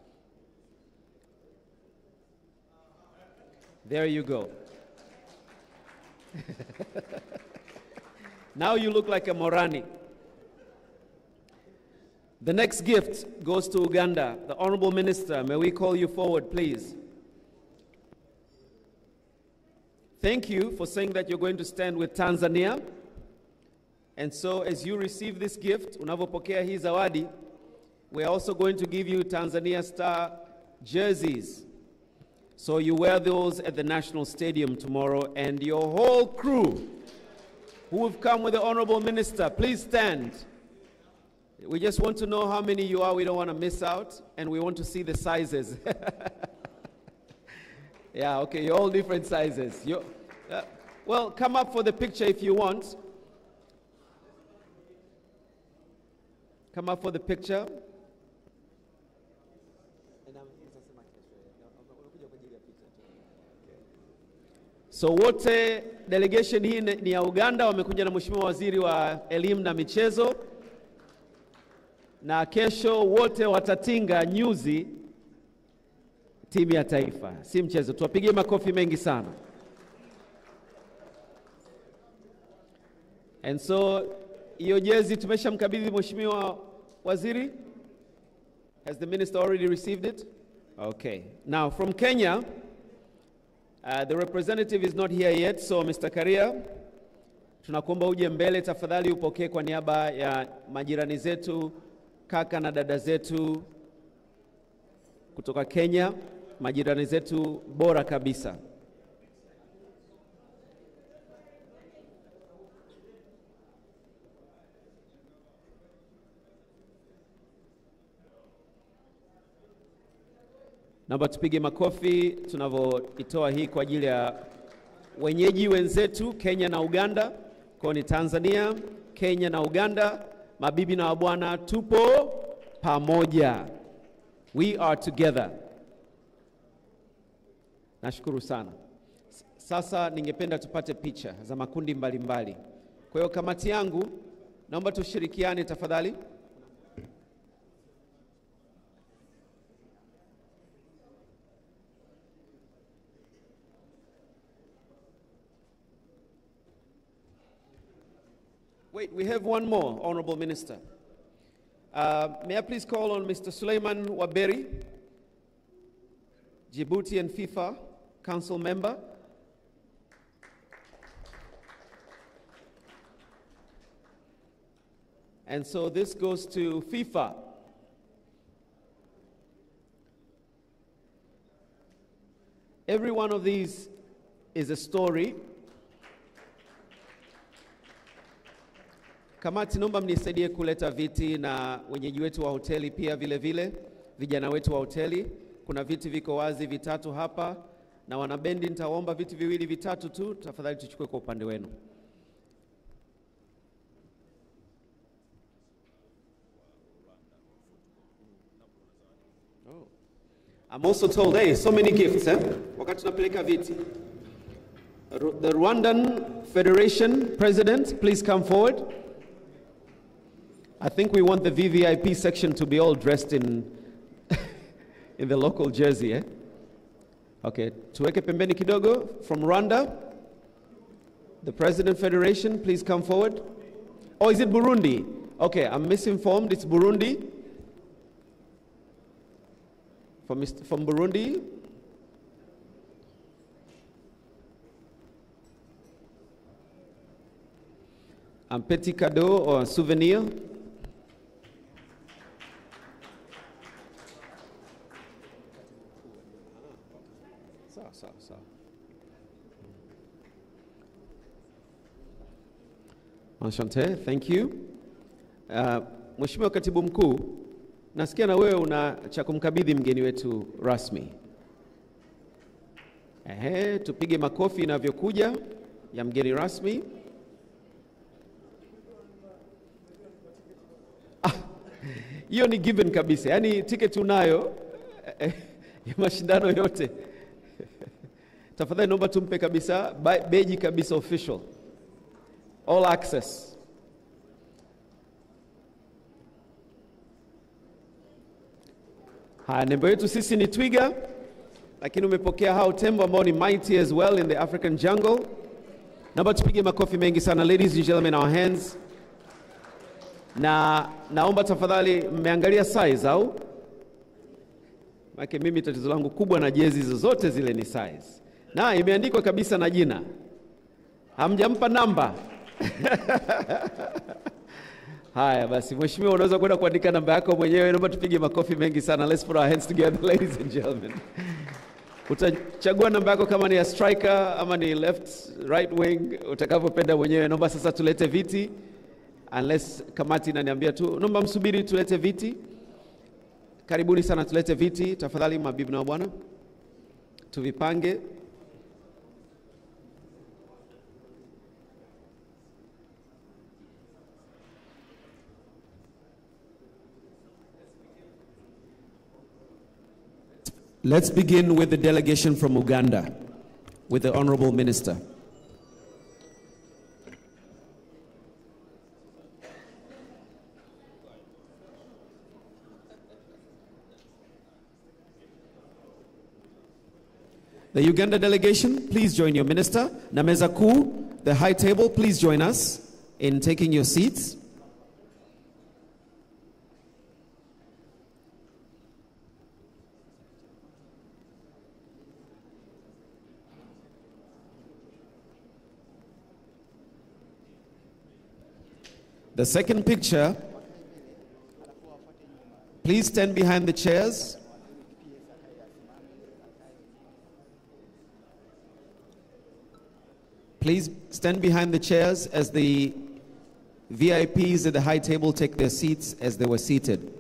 There you go. Now you look like a Morani. The next gift goes to Uganda. The Honorable Minister, may we call you forward, please. Thank you for saying that you're going to stand with Tanzania. And so as you receive this gift, unavopokea hii zawadi, we're also going to give you Tanzania Star jerseys. So you wear those at the National Stadium tomorrow, and your whole crew who have come with the Honorable Minister, please stand. We just want to know how many you are. We don't want to miss out, and we want to see the sizes. Yeah, okay, you're all different sizes. Well, come up for the picture if you want. Come up for the picture. So wote delegation hii ni ya Uganda, wamekuja na Mheshimiwa Waziri wa Elimu na Michezo, na kesho wote watatinga nyuzi timu ya taifa. Si mchezo, tuwapigie makofi mengi sana. And so hiyo jezi tumeshamkabidhi Mheshimiwa Waziri. Has the minister already received it? Okay. Now from Kenya, the representative is not here yet, so Mr. Karia, tunakuomba uje mbele tafadhali upokee kwa niaba ya majirani zetu, kaka na dada zetu kutoka Kenya, majirani zetu bora kabisa. Naomba tupige makofi tunavyoitoa hii kwa ajili ya wenyeji wenzetu Kenya na Uganda. Kwa ni Tanzania, Kenya na Uganda, mabibi na wabwana, tupo pamoja. We are together. Nashukuru sana. Sasa ningependa tupate picha za makundi mbalimbali. Kwa hiyo kamati yangu, naomba tushirikiane tafadhali. Wait, we have one more, Honorable Minister. May I please call on Mr. Suleiman Waberi, Djibouti and FIFA Council Member. And so this goes to FIFA. Every one of these is a story. Kamati, naomba mnisaidie kuleta viti na wenyeji wetu wa hoteli pia vile vile, vijana wetu wa hoteli. Kuna viti viko wazi vitatu hapa, na wanabendi nitaomba viti viwili vitatu tu, tafadhali tuchukue kwa upande wenu. Oh. I'm also told, hey, so many gifts, wakati tunapeleka viti. The Rwandan Federation President, please come forward. I think we want the VVIP section to be all dressed in in the local jersey, eh? Okay, tuweke pembeni kidogo. From Rwanda, the President Federation, please come forward. Oh, is it Burundi? Okay, I'm misinformed, it's Burundi. From Burundi. Un petit cadeau or un souvenir. Enchanté, thank you. Mheshimiwa Katibu Mkuu, nasikia na wewe una cha kumkabidhi mgeni wetu rasmi. Tupige makofi inavyokuja ya mgeni rasmi. Hiyo ni given kabisa. Yaani ticket unayo ya mashindano yote. Tafadhali naomba tumpe kabisa beji kabisa official. All access. Nembo yetu sisi ni twiga, lakini umepokea hao tembo ambao ni mighty as well in the African jungle. Naomba tupige makofi mengi sana. Ladies and gentlemen, our hands. Na naomba tafadhali mmeangalia size au? Maana mimi tatizo langu kubwa na jezi zozote zile ni size. Na imeandikwa kabisa na jina. Hamjampa namba. Haya basi, mheshimiwa unaweza kwenda kuandika namba yako mwenyewe. Naomba tupige makofi mengi sana. Let's put our hands together, ladies and gentlemen. Utachagua namba yako kama ni ya striker ama ni left, right wing, utakavyopenda mwenyewe. Naomba sasa tulete viti. Unless kamati inaniambia tu, naomba msubiri tulete viti. Karibuni sana tulete viti, tafadhali mabibi na bwana. Tuvipange. Let's begin with the delegation from Uganda, with the Honorable Minister. The Uganda delegation, please join your minister. Na meza kuu, the high table, please join us in taking your seats. The second picture, please stand behind the chairs. Please stand behind the chairs as the VIPs at the high table take their seats as they were seated.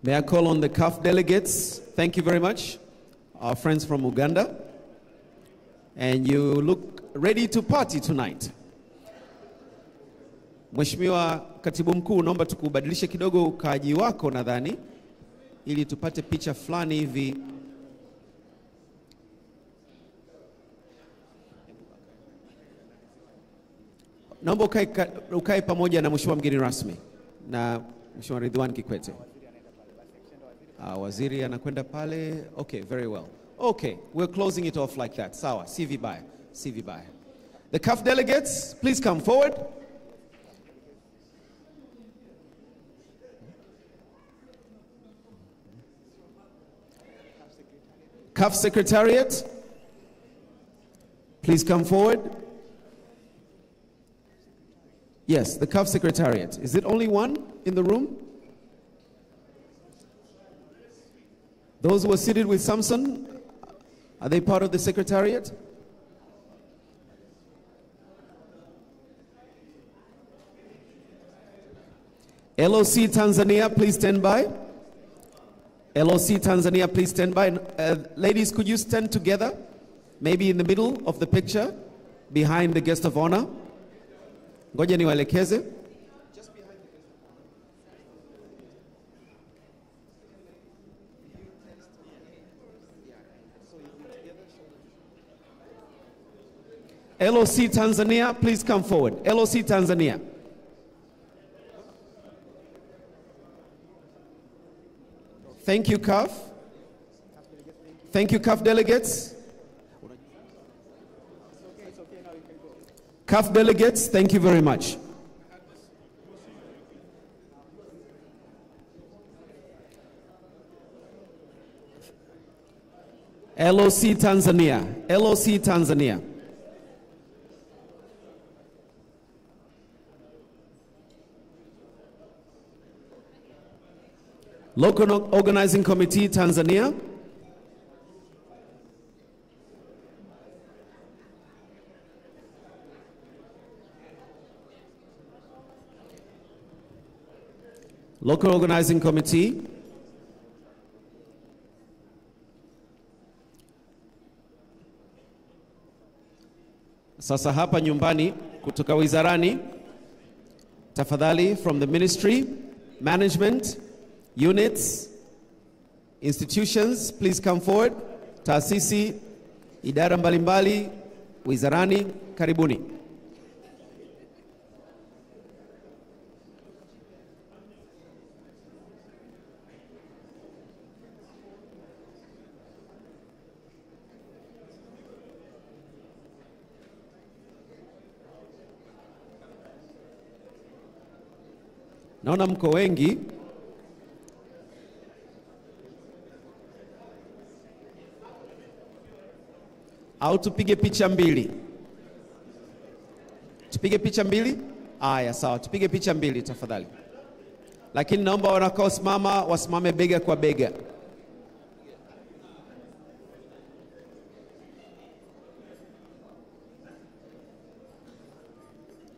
May I call on the CAF delegates? Thank you very much, our friends from Uganda. And you look ready to party tonight. Mheshimiwa Katibu Mkuu, naomba tukubadilishe kidogo ukaaji wako nadhani ili tupate picha fulani hivi. Naomba ukae pamoja na Mheshimiwa mgeni rasmi na Mheshimiwa Ridwan Kikwete. Waziri anakwenda pale. Okay, very well. Okay, we're closing it off like that. Sawa, si vibaya, si vibaya. The CAF delegates, please come forward. CAF Secretariat, please come forward. Yes, the CAF Secretariat. Is it only one in the room? Those who are seated with Samson, are they part of the Secretariat? LOC Tanzania, please stand by. LOC Tanzania, please stand by. Ladies, could you stand together? Maybe in the middle of the picture, behind the guest of honor. Ngoja niwaelekeze. LOC Tanzania, please come forward. LOC Tanzania. Thank you, CAF. Thank you, CAF delegates. CAF delegates, thank you very much. LOC Tanzania. LOC Tanzania. Local Organizing Committee, Tanzania. Local Organizing Committee. Sasa hapa nyumbani kutoka wizarani, tafadhali, from the ministry, management, units, institutions, please come forward. Taasisi, idara mbalimbali, wizarani, karibuni. Naona mko wengi. Au tupige picha mbili? Tupige picha mbili? Aya, sawa, tupige picha mbili tafadhali. lakini naomba wanaosimama wasimame bega kwa bega.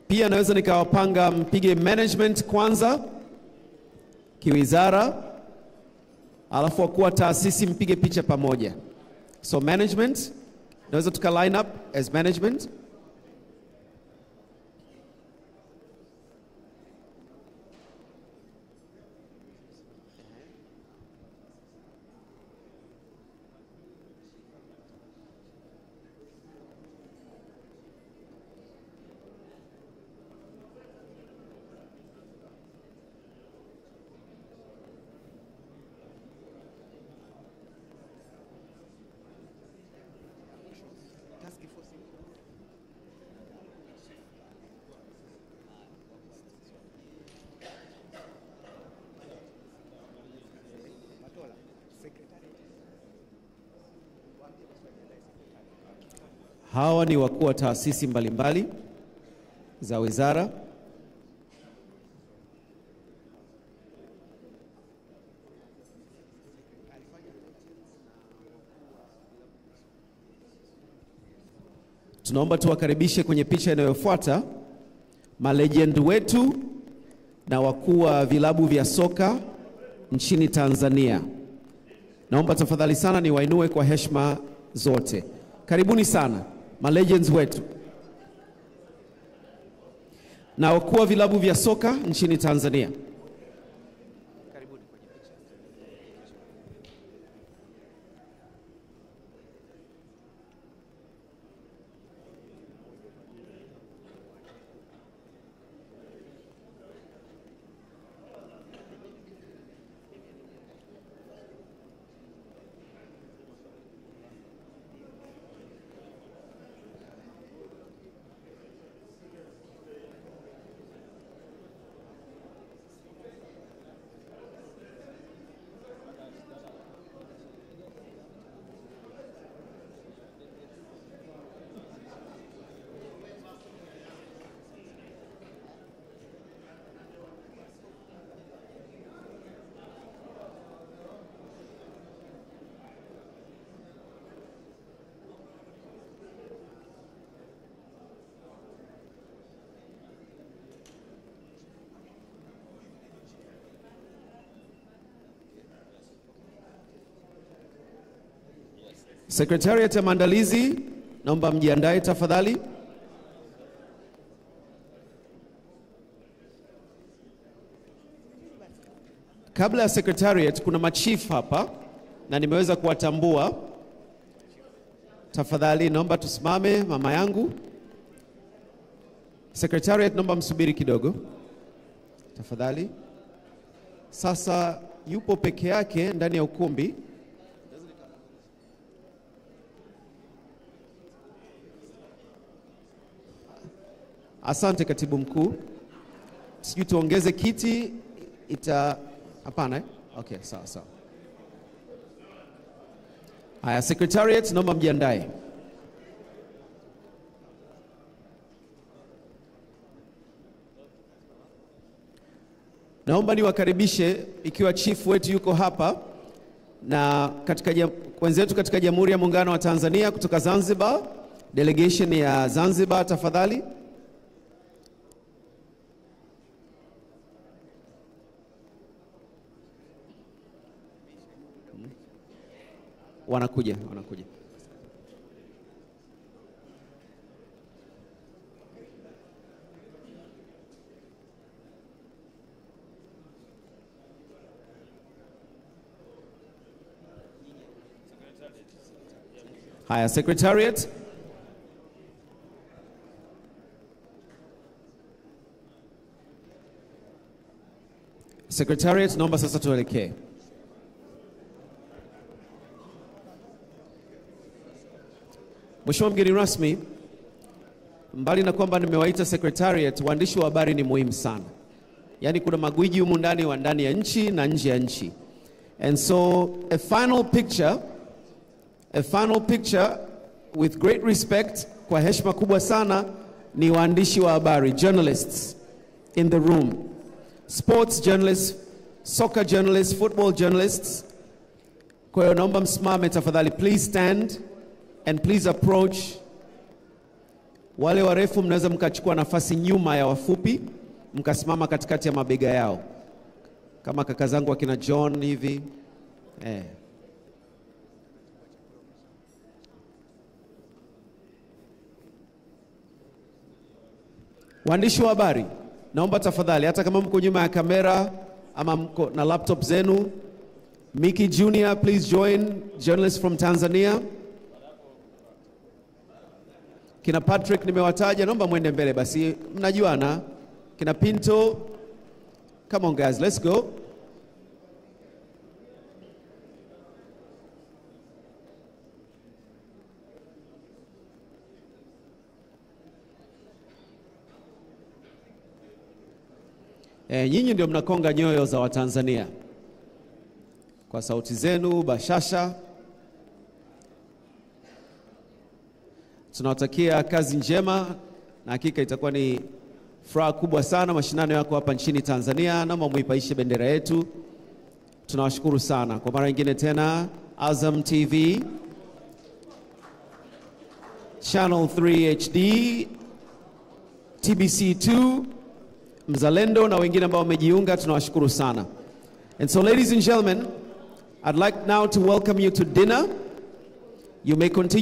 Pia naweza nikawapanga mpige management kwanza, kiwizara, alafu wakuwa taasisi mpige picha pamoja. So management, naweza tuka line up as management. Hawa ni wakuu wa taasisi mbalimbali za wizara. Tunaomba tuwakaribishe kwenye picha inayofuata malegend wetu na wakuu wa vilabu vya soka nchini Tanzania. Naomba tafadhali sana niwainue kwa heshima zote. Karibuni sana malegends wetu na wakuu wa vilabu vya soka nchini Tanzania. Secretariat ya maandalizi, naomba mjiandae tafadhali. Kabla ya secretariat kuna machief hapa na nimeweza kuwatambua. Tafadhali naomba tusimame, mama yangu. Secretariat naomba msubiri kidogo. Tafadhali. Sasa yupo peke yake ndani ya ukumbi. Asante katibu mkuu. Sijui tuongeze kiti hapana eh? Okay, sawa sawa. Haya, secretariat naomba mjiandae. Naomba niwakaribishe ikiwa chief wetu yuko hapa na wenzetu katika Jamhuri ya Muungano wa Tanzania kutoka Zanzibar, delegation ya Zanzibar tafadhali. Wanakuja. Haya, secretariat. Secretariat, naomba sasa tuelekee. Mheshimiwa mgeni rasmi, mbali na kwamba nimewaita secretariat, waandishi wa habari ni muhimu sana. Yaani kuna magwiji humu ndani wa ndani ya nchi na nje ya nchi. And so a final picture with great respect, kwa heshima kubwa sana, ni waandishi wa habari, journalists in the room. Sports journalists soccer journalists, football journalists. Kwa hiyo naomba msimame tafadhali. Please stand and please approach. Wale warefu mnaweza mkachukua nafasi nyuma ya wafupi, mkasimama katikati ya mabega yao. Kama kaka zangu akina John hivi. Waandishi wa habari, naomba tafadhali, hata kama mko nyuma ya kamera ama mko na laptop zenu, Mickey Jr., please join, journalist from Tanzania. Kina Patrick nimewataja, naomba mwende mbele basi, mnajuana. Kina Pinto, come on guys, let's go. Nyinyi ndio mnakonga nyoyo za Watanzania kwa sauti zenu bashasha. Tunawatakia kazi njema na hakika itakuwa ni furaha kubwa sana mashindano yako hapa nchini Tanzania. Naomba muipaishe bendera yetu. Tunawashukuru sana. Kwa mara nyingine tena, Azam TV, Channel 3 HD, TBC2, Mzalendo na wengine ambao wamejiunga, tunawashukuru sana. And so ladies and gentlemen, I'd like now to welcome you to dinner. You may continue